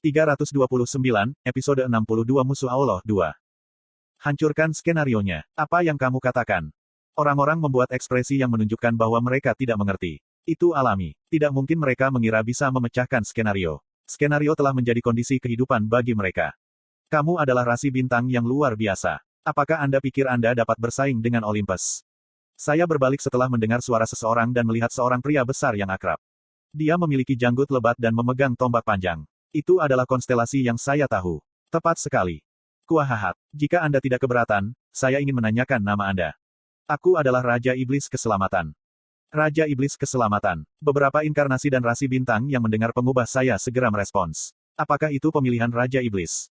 329, episode 62 Musuh Allah 2. Hancurkan skenarionya. Apa yang kamu katakan? Orang-orang membuat ekspresi yang menunjukkan bahwa mereka tidak mengerti. Itu alami. Tidak mungkin mereka mengira bisa memecahkan skenario. Skenario telah menjadi kondisi kehidupan bagi mereka. Kamu adalah rasi bintang yang luar biasa. Apakah Anda pikir Anda dapat bersaing dengan Olympus? Saya berbalik setelah mendengar suara seseorang dan melihat seorang pria besar yang akrab. Dia memiliki janggut lebat dan memegang tombak panjang. Itu adalah konstelasi yang saya tahu. Tepat sekali. Kuahahat. Jika Anda tidak keberatan, saya ingin menanyakan nama Anda. Aku adalah Raja Iblis Keselamatan. Raja Iblis Keselamatan. Beberapa inkarnasi dan rasi bintang yang mendengar pengubah saya segera merespons. Apakah itu pemilihan Raja Iblis?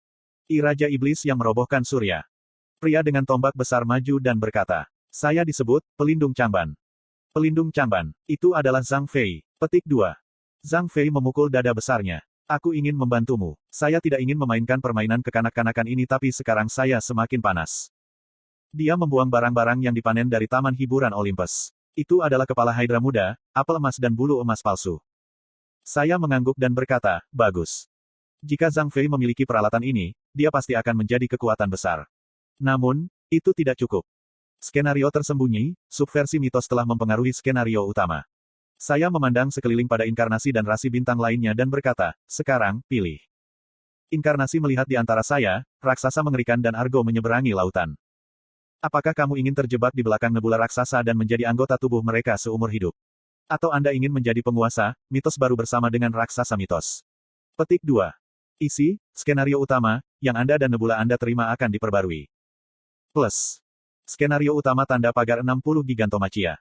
Raja Iblis yang merobohkan surya. Pria dengan tombak besar maju dan berkata, saya disebut, Pelindung Camban. Pelindung Camban. Itu adalah Zhang Fei. Petik 2. Zhang Fei memukul dada besarnya. Aku ingin membantumu. Saya tidak ingin memainkan permainan kekanak-kanakan ini tapi sekarang saya semakin panas. Dia membuang barang-barang yang dipanen dari taman hiburan Olympus. Itu adalah kepala Hydra muda, apel emas dan bulu emas palsu. Saya mengangguk dan berkata, bagus. Jika Zhang Fei memiliki peralatan ini, dia pasti akan menjadi kekuatan besar. Namun, itu tidak cukup. Skenario tersembunyi, subversi mitos telah mempengaruhi skenario utama. Saya memandang sekeliling pada inkarnasi dan rasi bintang lainnya dan berkata, sekarang, pilih. Inkarnasi melihat di antara saya, raksasa mengerikan dan Argo menyeberangi lautan. Apakah kamu ingin terjebak di belakang nebula raksasa dan menjadi anggota tubuh mereka seumur hidup? Atau Anda ingin menjadi penguasa, mitos baru bersama dengan raksasa mitos? Petik 2. Isi, skenario utama, yang Anda dan nebula Anda terima akan diperbarui. Plus. Skenario utama tanda pagar 60 Gigantomachia.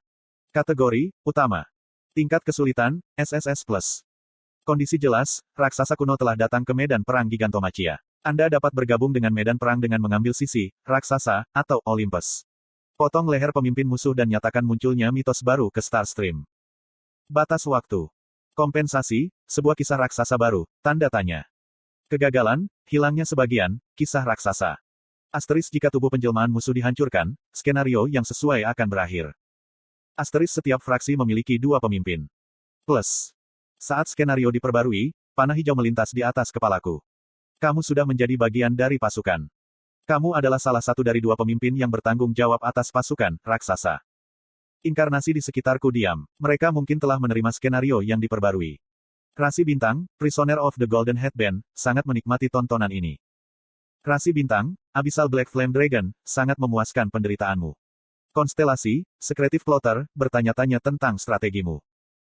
Kategori, utama. Tingkat kesulitan, SSS+. Kondisi jelas, raksasa kuno telah datang ke medan perang Gigantomachia. Anda dapat bergabung dengan medan perang dengan mengambil sisi, raksasa, atau Olympus. Potong leher pemimpin musuh dan nyatakan munculnya mitos baru ke Starstream. Batas waktu. Kompensasi, sebuah kisah raksasa baru, tanda tanya. Kegagalan, hilangnya sebagian, kisah raksasa. Asteris jika tubuh penjelmaan musuh dihancurkan, skenario yang sesuai akan berakhir. Asteris setiap fraksi memiliki 2 pemimpin. Plus. Saat skenario diperbarui, panah hijau melintas di atas kepalaku. Kamu sudah menjadi bagian dari pasukan. Kamu adalah salah satu dari 2 pemimpin yang bertanggung jawab atas pasukan, raksasa. Inkarnasi di sekitarku diam. Mereka mungkin telah menerima skenario yang diperbarui. Rasi bintang, Prisoner of the Golden Headband, sangat menikmati tontonan ini. Rasi bintang, Abyssal Black Flame Dragon, sangat memuaskan penderitaanmu. Konstelasi, Secretive Plotter, bertanya-tanya tentang strategimu.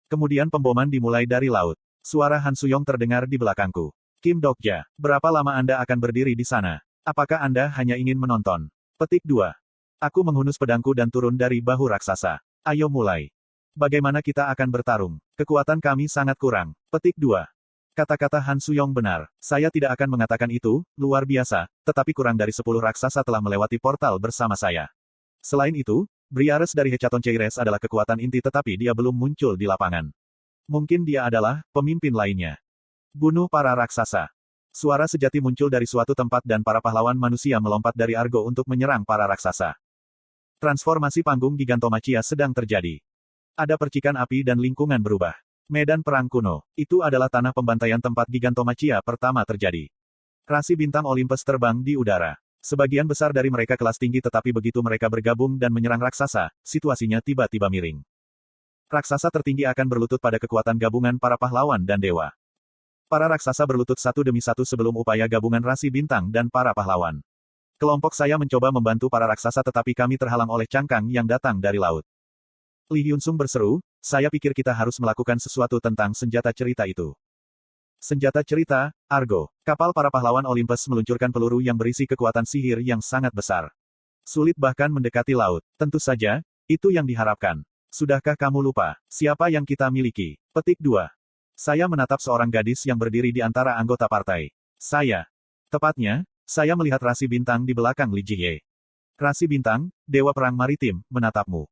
Kemudian pemboman dimulai dari laut. Suara Han Suyong terdengar di belakangku. Kim Dokja, berapa lama Anda akan berdiri di sana? Apakah Anda hanya ingin menonton? Petik 2. Aku menghunus pedangku dan turun dari bahu raksasa. Ayo mulai. Bagaimana kita akan bertarung? Kekuatan kami sangat kurang. Petik 2. Kata-kata Han Suyong benar. Saya tidak akan mengatakan itu, luar biasa, tetapi kurang dari 10 raksasa telah melewati portal bersama saya. Selain itu, Briares dari Hecaton Ceires adalah kekuatan inti tetapi dia belum muncul di lapangan. Mungkin dia adalah pemimpin lainnya. Bunuh para raksasa. Suara sejati muncul dari suatu tempat dan para pahlawan manusia melompat dari Argo untuk menyerang para raksasa. Transformasi panggung Gigantomachia sedang terjadi. Ada percikan api dan lingkungan berubah. Medan perang kuno. Itu adalah tanah pembantaian tempat Gigantomachia pertama terjadi. Rasi bintang Olympus terbang di udara. Sebagian besar dari mereka kelas tinggi tetapi begitu mereka bergabung dan menyerang raksasa, situasinya tiba-tiba miring. Raksasa tertinggi akan berlutut pada kekuatan gabungan para pahlawan dan dewa. Para raksasa berlutut satu demi satu sebelum upaya gabungan rasi bintang dan para pahlawan. Kelompok saya mencoba membantu para raksasa tetapi kami terhalang oleh cangkang yang datang dari laut. Li Hyunsung berseru, saya pikir kita harus melakukan sesuatu tentang senjata cerita itu. Senjata cerita, Argo. Kapal para pahlawan Olympus meluncurkan peluru yang berisi kekuatan sihir yang sangat besar. Sulit bahkan mendekati laut. Tentu saja, itu yang diharapkan. Sudahkah kamu lupa, siapa yang kita miliki? Petik 2. Saya menatap seorang gadis yang berdiri di antara anggota partai. Saya. Tepatnya, saya melihat rasi bintang di belakang Li Jihye. Rasi bintang, Dewa Perang Maritim, menatapmu.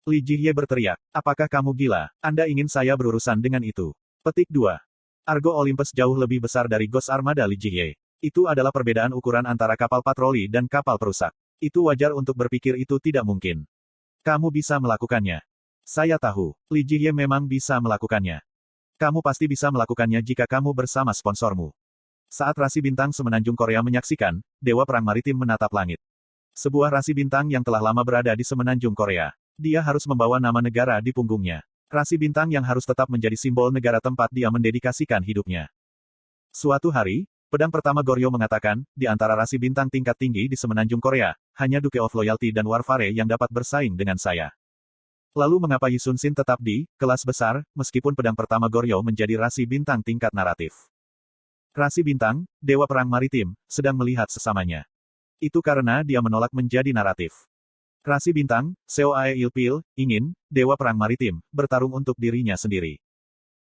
Li Jihye berteriak, apakah kamu gila? Anda ingin saya berurusan dengan itu? Petik 2. Argo Olympus jauh lebih besar dari Ghost Armada Li Jihye. Itu adalah perbedaan ukuran antara kapal patroli dan kapal perusak. Itu wajar untuk berpikir itu tidak mungkin. Kamu bisa melakukannya. Saya tahu, Li Jihye memang bisa melakukannya. Kamu pasti bisa melakukannya jika kamu bersama sponsormu. Saat rasi bintang semenanjung Korea menyaksikan, Dewa Perang Maritim menatap langit. Sebuah rasi bintang yang telah lama berada di semenanjung Korea. Dia harus membawa nama negara di punggungnya. Rasi bintang yang harus tetap menjadi simbol negara tempat dia mendedikasikan hidupnya. Suatu hari, pedang pertama Goryeo mengatakan, di antara rasi bintang tingkat tinggi di semenanjung Korea, hanya Duke of Loyalty dan Warfare yang dapat bersaing dengan saya. Lalu mengapa Yi Sun Sin tetap di kelas besar, meskipun pedang pertama Goryeo menjadi rasi bintang tingkat naratif? Rasi bintang, Dewa Perang Maritim, sedang melihat sesamanya. Itu karena dia menolak menjadi naratif. Rasi bintang, Seo Ae Ilpil, ingin, Dewa Perang Maritim, bertarung untuk dirinya sendiri.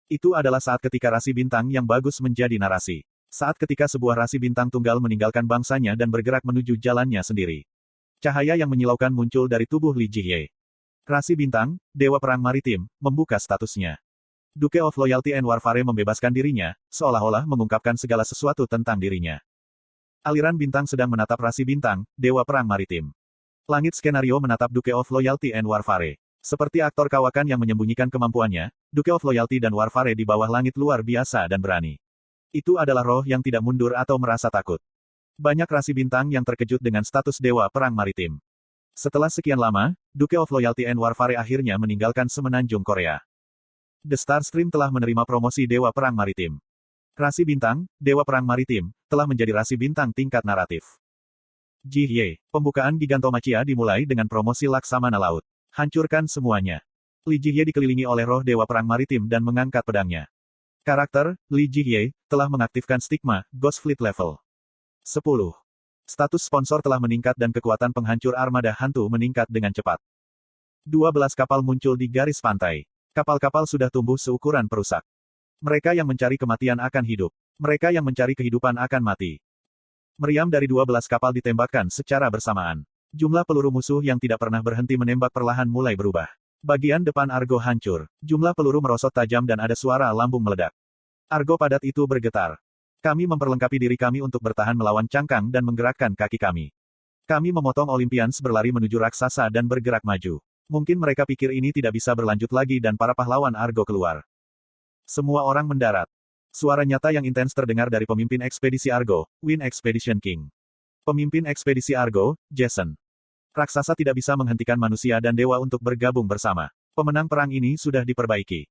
Itu adalah saat ketika rasi bintang yang bagus menjadi narasi. Saat ketika sebuah rasi bintang tunggal meninggalkan bangsanya dan bergerak menuju jalannya sendiri. Cahaya yang menyilaukan muncul dari tubuh Li Jihye. Rasi bintang, Dewa Perang Maritim, membuka statusnya. Duke of Loyalty and Warfare membebaskan dirinya, seolah-olah mengungkapkan segala sesuatu tentang dirinya. Aliran bintang sedang menatap rasi bintang, Dewa Perang Maritim. Langit skenario menatap Duke of Loyalty and Warfare. Seperti aktor kawakan yang menyembunyikan kemampuannya, Duke of Loyalty dan Warfare di bawah langit luar biasa dan berani. Itu adalah roh yang tidak mundur atau merasa takut. Banyak rasi bintang yang terkejut dengan status Dewa Perang Maritim. Setelah sekian lama, Duke of Loyalty and Warfare akhirnya meninggalkan semenanjung Korea. The Starstream telah menerima promosi Dewa Perang Maritim. Rasi bintang, Dewa Perang Maritim, telah menjadi rasi bintang tingkat naratif. Jihye, pembukaan Gigantomachia dimulai dengan promosi Laksamana Laut. Hancurkan semuanya. Li Jihye dikelilingi oleh roh Dewa Perang Maritim dan mengangkat pedangnya. Karakter, Li Jihye, telah mengaktifkan stigma, Ghost Fleet Level 10. Status sponsor telah meningkat dan kekuatan penghancur armada hantu meningkat dengan cepat. 12 kapal muncul di garis pantai. Kapal-kapal sudah tumbuh seukuran perusak. Mereka yang mencari kematian akan hidup. Mereka yang mencari kehidupan akan mati. Meriam dari 12 kapal ditembakkan secara bersamaan. Jumlah peluru musuh yang tidak pernah berhenti menembak perlahan mulai berubah. Bagian depan Argo hancur. Jumlah peluru merosot tajam dan ada suara lambung meledak. Argo padat itu bergetar. Kami memperlengkapi diri kami untuk bertahan melawan cangkang dan menggerakkan kaki kami. Kami memotong Olympians berlari menuju raksasa dan bergerak maju. Mungkin mereka pikir ini tidak bisa berlanjut lagi dan para pahlawan Argo keluar. Semua orang mendarat. Suara nyata yang intens terdengar dari pemimpin ekspedisi Argo, Wind Expedition King. Pemimpin ekspedisi Argo, Jason. Raksasa tidak bisa menghentikan manusia dan dewa untuk bergabung bersama. Pemenang perang ini sudah diperbaiki.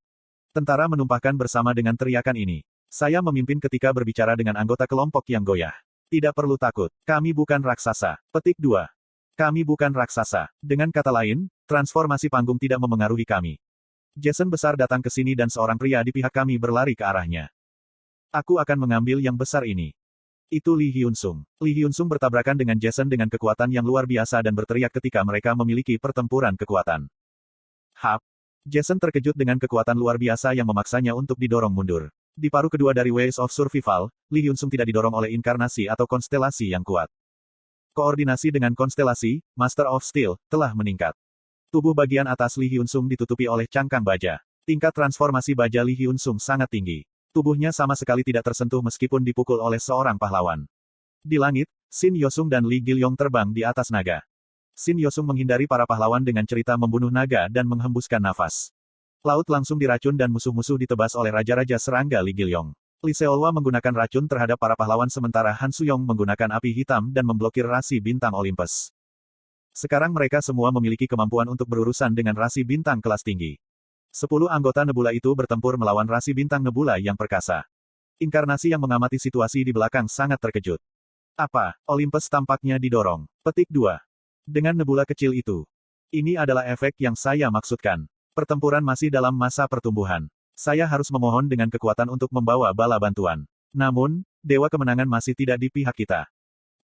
Tentara menumpahkan bersama dengan teriakan ini. Saya memimpin ketika berbicara dengan anggota kelompok yang goyah. Tidak perlu takut. Kami bukan raksasa. Petik 2. Kami bukan raksasa. Dengan kata lain, transformasi panggung tidak memengaruhi kami. Jason besar datang ke sini dan seorang pria di pihak kami berlari ke arahnya. Aku akan mengambil yang besar ini. Itu Lee Hyun Sung. Lee Hyun Sung bertabrakan dengan Jason dengan kekuatan yang luar biasa dan berteriak ketika mereka memiliki pertempuran kekuatan. Hap! Jason terkejut dengan kekuatan luar biasa yang memaksanya untuk didorong mundur. Di paruh kedua dari Ways of Survival, Lee Hyun Sung tidak didorong oleh inkarnasi atau konstelasi yang kuat. Koordinasi dengan konstelasi, Master of Steel, telah meningkat. Tubuh bagian atas Lee Hyun Sung ditutupi oleh cangkang baja. Tingkat transformasi baja Lee Hyun Sung sangat tinggi. Tubuhnya sama sekali tidak tersentuh meskipun dipukul oleh seorang pahlawan. Di langit, Shin Yosung dan Lee Gilyong terbang di atas naga. Shin Yosung menghindari para pahlawan dengan cerita membunuh naga dan menghembuskan nafas. Laut langsung diracun dan musuh-musuh ditebas oleh Raja-Raja Serangga Lee Gilyong. Lee Seolwa menggunakan racun terhadap para pahlawan sementara Han Suyong menggunakan api hitam dan memblokir rasi bintang Olympus. Sekarang mereka semua memiliki kemampuan untuk berurusan dengan rasi bintang kelas tinggi. 10 anggota nebula itu bertempur melawan rasi bintang nebula yang perkasa. Inkarnasi yang mengamati situasi di belakang sangat terkejut. Apa, Olympus tampaknya didorong. Petik 2. Dengan nebula kecil itu. Ini adalah efek yang saya maksudkan. Pertempuran masih dalam masa pertumbuhan. Saya harus memohon dengan kekuatan untuk membawa bala bantuan. Namun, Dewa Kemenangan masih tidak di pihak kita.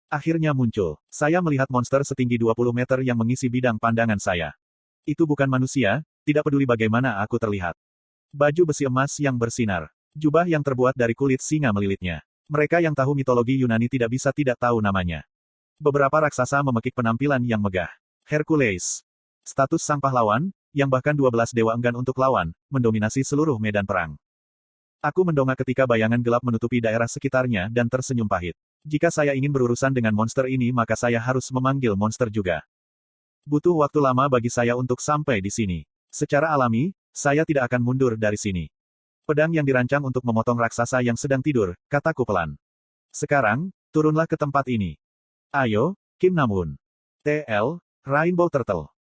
Akhirnya muncul. Saya melihat monster setinggi 20 meter yang mengisi bidang pandangan saya. Itu bukan manusia, tidak peduli bagaimana aku terlihat. Baju besi emas yang bersinar. Jubah yang terbuat dari kulit singa melilitnya. Mereka yang tahu mitologi Yunani tidak bisa tidak tahu namanya. Beberapa raksasa memekik penampilan yang megah. Hercules. Status sang pahlawan, yang bahkan 12 dewa enggan untuk lawan, mendominasi seluruh medan perang. Aku mendongak ketika bayangan gelap menutupi daerah sekitarnya dan tersenyum pahit. Jika saya ingin berurusan dengan monster ini maka saya harus memanggil monster juga. Butuh waktu lama bagi saya untuk sampai di sini. Secara alami, saya tidak akan mundur dari sini. Pedang yang dirancang untuk memotong raksasa yang sedang tidur, kataku pelan. Sekarang, turunlah ke tempat ini. Ayo, Kim Namwoon. TL, Rainbow Turtle.